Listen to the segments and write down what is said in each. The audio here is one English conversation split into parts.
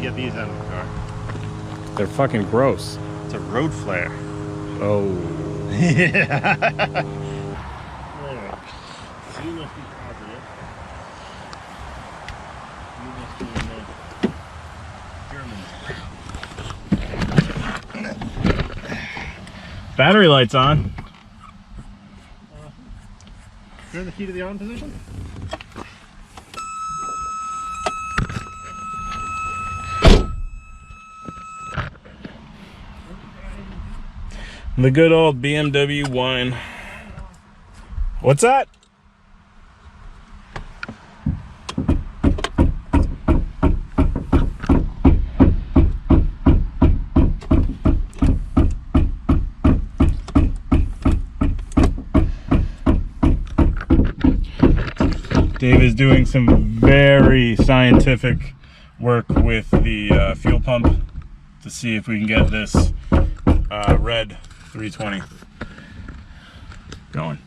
get these out of the car. They're fucking gross. It's a road flare. Oh. Yeah. Alright. So you must be positive. You must be in the German. Battery light's on. Turn the key to the on position. The good old BMW wine. What's that? Dave is doing some very scientific work with the fuel pump to see if we can get this red 320 going.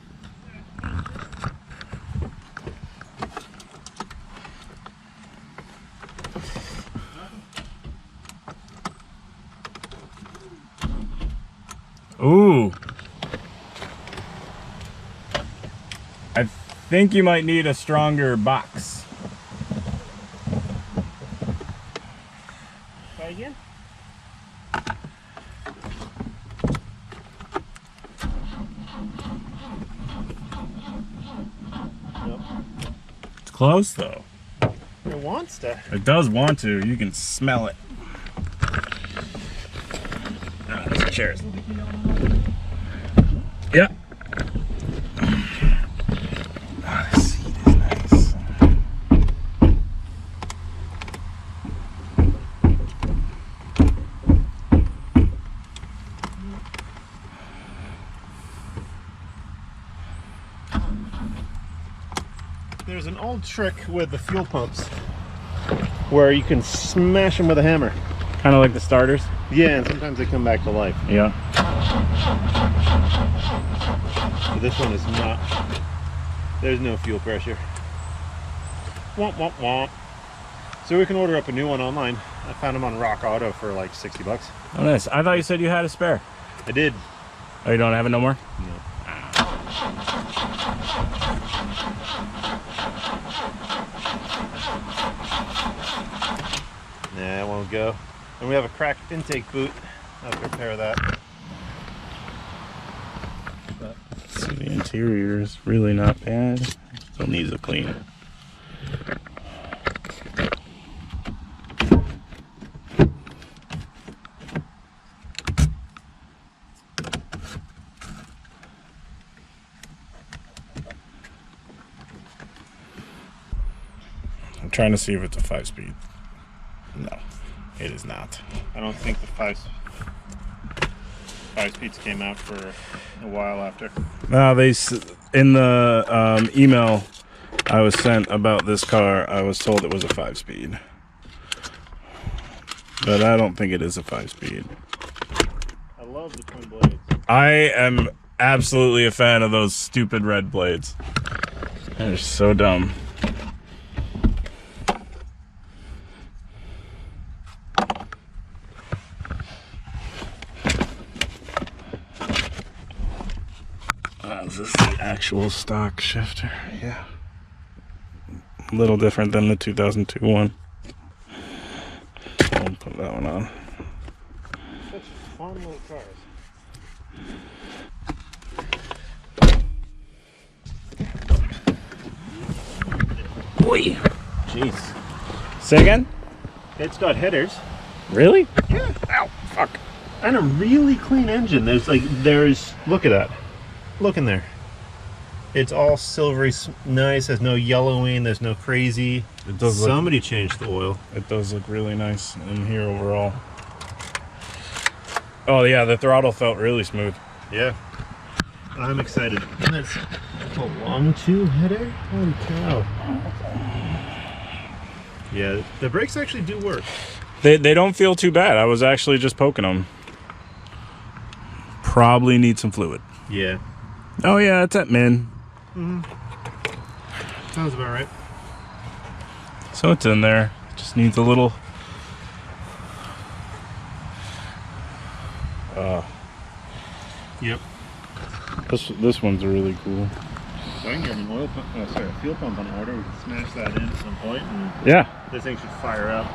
Ooh. I think you might need a stronger box. Try again. Nope. It's close though. It wants to. It does want to. You can smell it. Oh, this chair's. Yeah. Oh, this seat is nice. There's an old trick with the fuel pumps where you can smash them with a hammer. Kind of like the starters. Yeah, and sometimes they come back to life. Yeah. So this one is not. There's no fuel pressure. Womp womp womp. So we can order up a new one online. I found them on Rock Auto for like 60 bucks. Oh, nice. I thought you said you had a spare. I did. Oh, you don't have it no more? No. Nah, it won't go. And we have a cracked intake boot. I'll have to repair that. See, the interior is really not bad. Still needs a clean. I'm trying to see if it's a 5-speed. No, it is not. I don't think the five speeds came out for a while after. No, in the email I was sent about this car, I was told it was a 5-speed. But I don't think it is a 5-speed. I love the twin blades. I am absolutely a fan of those stupid red blades. They're so dumb. This is the actual stock shifter, yeah. A little different than the 2002 one. I'll put that one on. Such fun little cars. Boy. Jeez. Say again? It's got headers. Really? Yeah. Ow, fuck. And a really clean engine. There's look at that. Look in there. It's all silvery, nice. There's no yellowing. There's no crazy. It does. Somebody changed the oil. It does look really nice in here overall. Oh yeah, the throttle felt really smooth. Yeah. I'm excited. And it's a long tube header. Holy cow. Yeah, the brakes actually do work. They don't feel too bad. I was actually just poking them. Probably need some fluid. Yeah. Oh yeah, it's at min. Sounds about right. So it's in there. Just needs a little Yep. This one's really cool. So I can get an oil pump, a fuel pump on order. We can smash that in at some point, and Yeah. this thing should fire up.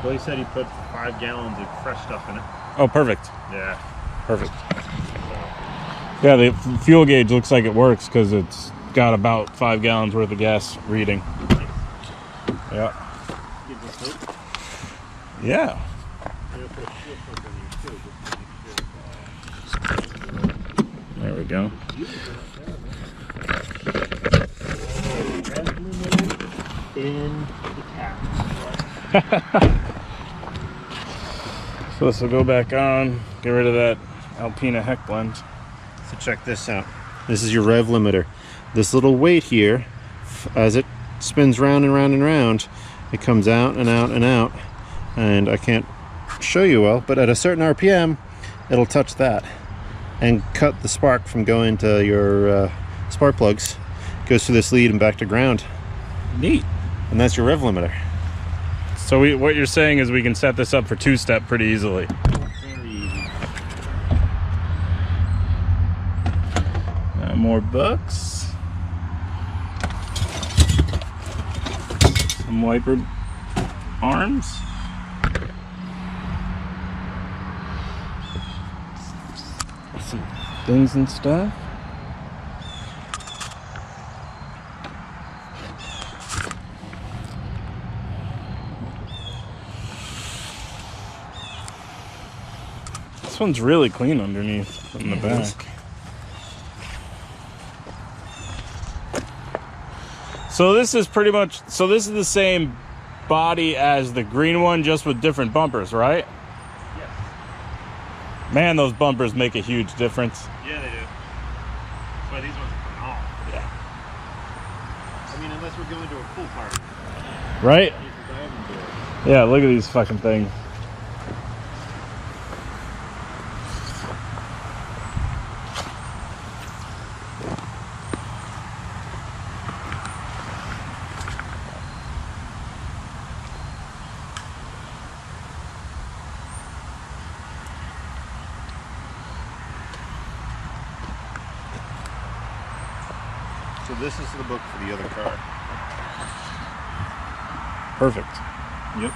Well, he said he put 5 gallons of fresh stuff in it. Oh, perfect. Yeah. Perfect. Yeah, the fuel gauge looks like it works because it's got about 5 gallons worth of gas reading. Yeah. Gives us hope. Yeah. There we go. In the cap. So this will go back on, get rid of that Alpina heck blend. So check this out. This is your rev limiter. This little weight here, as it spins round and round and round, it comes out and out and out. And I can't show you well, but at a certain RPM, it'll touch that and cut the spark from going to your spark plugs. It goes through this lead and back to ground. Neat. And that's your rev limiter. So what you're saying is we can set this up for 2-step pretty easily. Very easy. More bucks. Some wiper arms. Some things and stuff. This one's really clean underneath in the back. So this is pretty much, so this is the same body as the green one, just with different bumpers, right? Yes. Man, those bumpers make a huge difference. Yeah, they do. That's why these ones are coming off. Yeah. I mean, unless we're going to a pool party. Right? These are diving doors. Yeah, look at these fucking things. So this is the book for the other car. Perfect. Yep.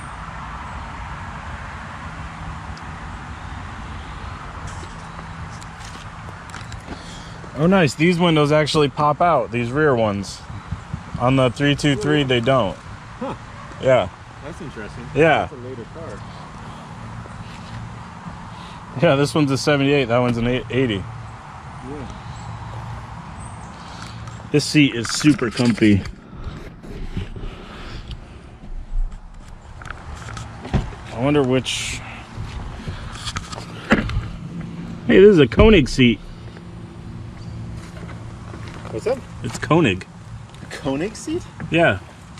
Oh, nice. These windows actually pop out, these rear ones. On the 323, they don't. Huh. Yeah. That's interesting. Yeah. That's a later car. Yeah, this one's a 78, that one's an 80. Yeah. This seat is super comfy. I wonder which... Hey, this is a Koenig seat. What's up? It's Koenig. Koenig seat? Yeah.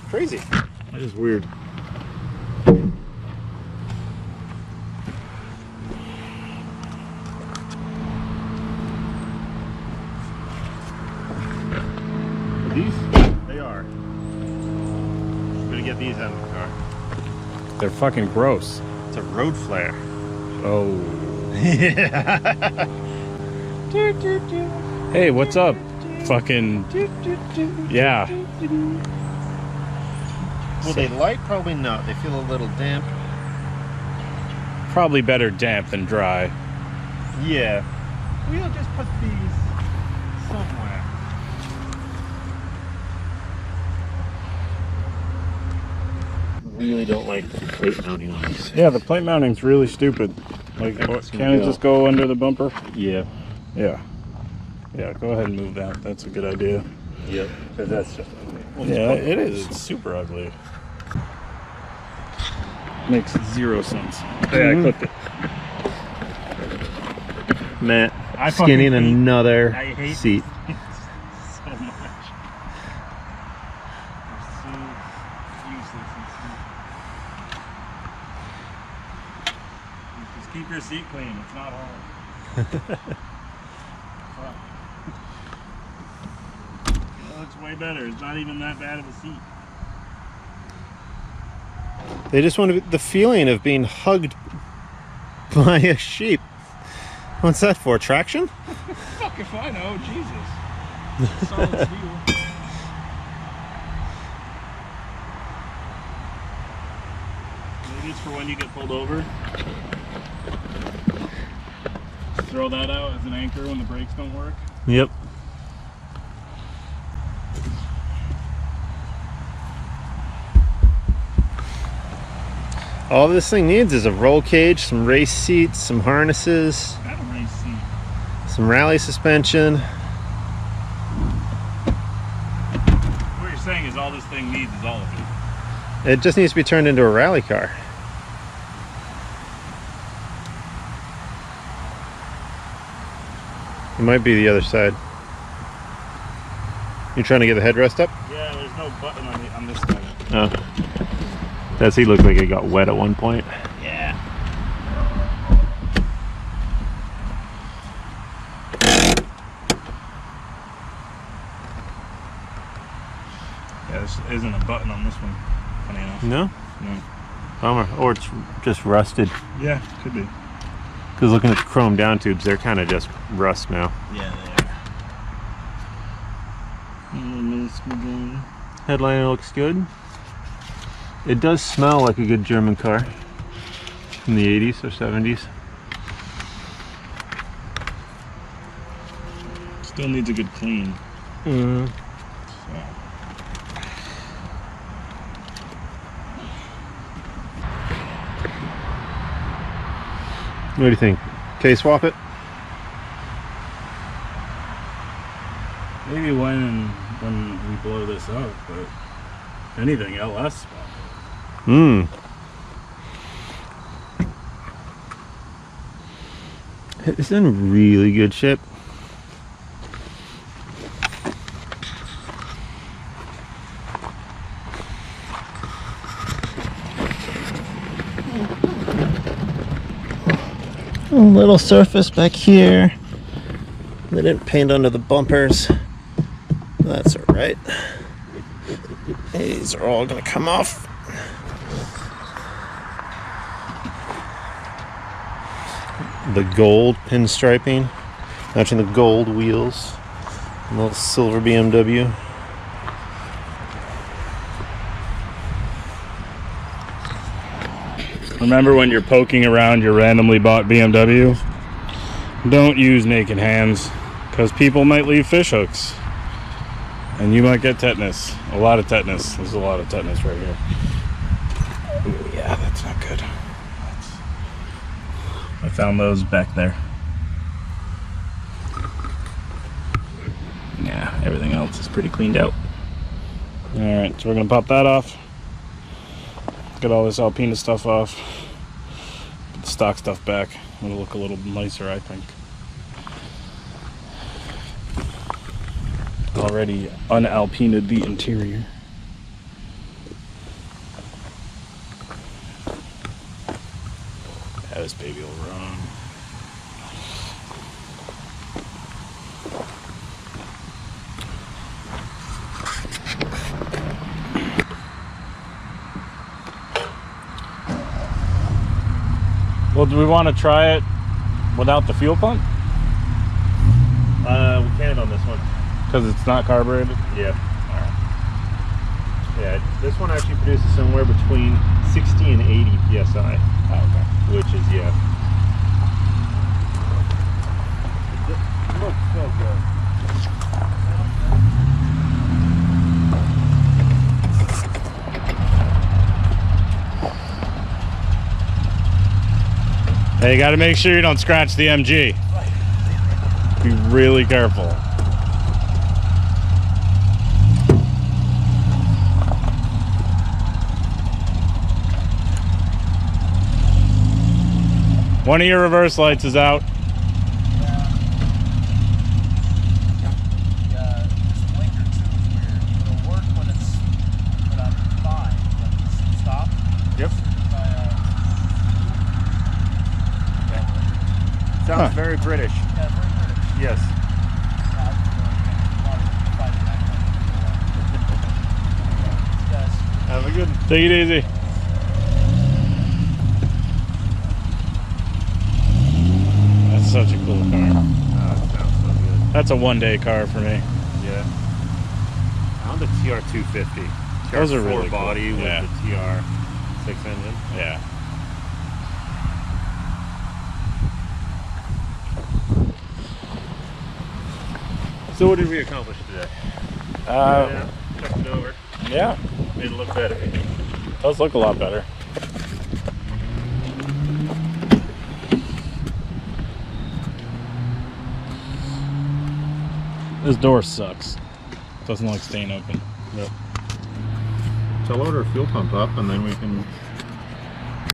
Crazy. That is weird. These? They are. I'm gonna get these out of the car. They're fucking gross. It's a road flare. Oh. Yeah. Hey, what's up? Fucking... Yeah. Will they light? Probably not. They feel a little damp. Probably better damp than dry. Yeah. We'll just put these somewhere. Really don't like the plate mounting on these. Yeah, the plate mounting's really stupid. Like, can't it just go under the bumper? Yeah. Yeah. Yeah, go ahead and move that. That's a good idea. Yep. Because that's just ugly. Yeah, it is. It's super ugly. Makes 0 sense. Yeah, I clipped it. Matt, I skinning fucking hate- another I hate seat. so much. They're so useless and stupid. Just keep your seat clean. It's not hard. Fuck. That looks way better. It's not even that bad of a seat. They just want the feeling of being hugged by a sheep. What's that for? Traction? Fuck if I know, Jesus. Solid steel. Maybe it's for when you get pulled over. Throw that out as an anchor when the brakes don't work. Yep. All this thing needs is a roll cage, some race seats, some harnesses, Got a race seat. some rally suspension. What you're saying is all this thing needs is all of it. It just needs to be turned into a rally car. It might be the other side. You trying to get the headrest up? Yeah, there's no button on this side. Oh. Does he look like it got wet at one point? Yeah. Yeah, there isn't a button on this one, funny enough. No? No. Bummer. Or it's just rusted. Yeah, could be. Because looking at the chrome down tubes, they're kind of just rust now. Yeah, they are. Headliner looks good. It does smell like a good German car from the 80s or 70s. Still needs a good clean. Mm-hmm. What do you think? K-swap it? Maybe when we blow this up, but if anything, LS swap it. Hmm. It's in really good shape. A little surface back here. They didn't paint under the bumpers. That's all right. These are all gonna come off. The gold pinstriping, matching the gold wheels. A little silver BMW. Remember when you're poking around your randomly bought BMW? Don't use naked hands, because people might leave fish hooks. And you might get tetanus. A lot of tetanus. There's a lot of tetanus right here. Ooh, yeah, that's not good. I found those back there. Yeah, everything else is pretty cleaned out. Alright, so we're going to pop that off. Get all this Alpina stuff off. Put the stock stuff back. It'll look a little nicer, I think. Already un-Alpina'd the interior. Yeah, this baby will run. Well, do we want to try it without the fuel pump? We can on this one. Because it's not carbureted? Yeah. Alright. Yeah, this one actually produces somewhere between 60 and 80 psi. Oh, okay. Which is, yeah. It looks so good. Hey, you got to make sure you don't scratch the MG. Be really careful. One of your reverse lights is out. Yep. Sounds very British. Yeah, very British. Yes. Have a good one. Take it easy. That's such a cool That's a one-day car for me. Yeah. On the TR250. Those are TR4 really cool. body with Yeah. the TR6 engine. Yeah. So what did we accomplish today? Yeah, checked it over. Yeah. Made it look better. Does look a lot better. This door sucks. Doesn't like staying open. Nope. So I'll order a fuel pump up and then we can